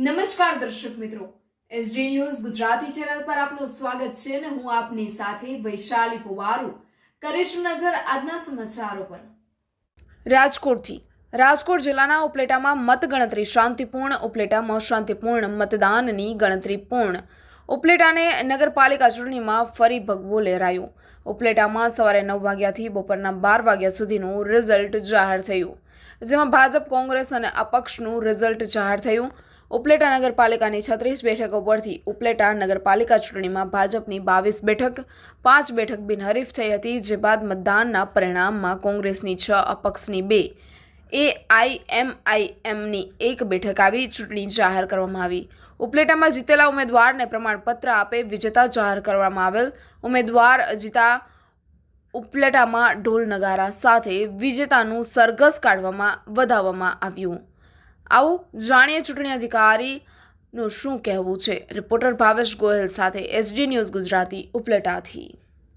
નમસ્કાર દર્શક મિત્રો, એસડી ન્યૂઝ ગુજરાતી ચેનલ પર આપનું સ્વાગત છે અને હું આપની સાથે વૈશાલી પુવારુ કરીશું નજર આજના સમાચારો પર। રાજકોટ જિલ્લાના ઉપલેટામાં મતગણતરી શાંતિપૂર્ણ। ઉપલેટામાં શાંતિપૂર્ણ મતદાનની ગણતરી પૂર્ણ। ઉપલેટાને નગરપાલિકા ચૂંટણીમાં ફરી ભગવો લહેરાયો। ઉપલેટામાં સવારે 9 વાગ્યાથી બપોરના 12 વાગ્યા સુધીનું રિઝલ્ટ જાહેર થયું, જેમાં ભાજપ, કોંગ્રેસ અને અપક્ષનું રિઝલ્ટ જાહેર થયું। ઉપલેટા નગરપાલિકાની 36 બેઠકો પરથી ઉપલેટા નગરપાલિકા ચૂંટણીમાં ભાજપની 22 બેઠક, 5 બેઠક બિનહરીફ થઈ હતી, જે બાદ મતદાનના પરિણામમાં કોંગ્રેસની 6, અપક્ષની 2, AIMIMની 1 બેઠક આવી ચૂંટણી જાહેર કરવામાં આવી। ઉપલેટામાં જીતેલા ઉમેદવારને પ્રમાણપત્ર આપે વિજેતા જાહેર કરવામાં આવેલ। ઉમેદવાર જીતા ઉપલેટામાં ઢોલ નગારા સાથે વિજેતાનું સરઘસ કાઢવામાં વધાવવામાં આવ્યું। આવું જાણીએ ચૂંટણી અધિકારીનું શું કહેવું છે। રિપોર્ટર ભાવેશ ગોયલ સાથે એસડી ન્યૂઝ ગુજરાતી ઉપલેટાથી।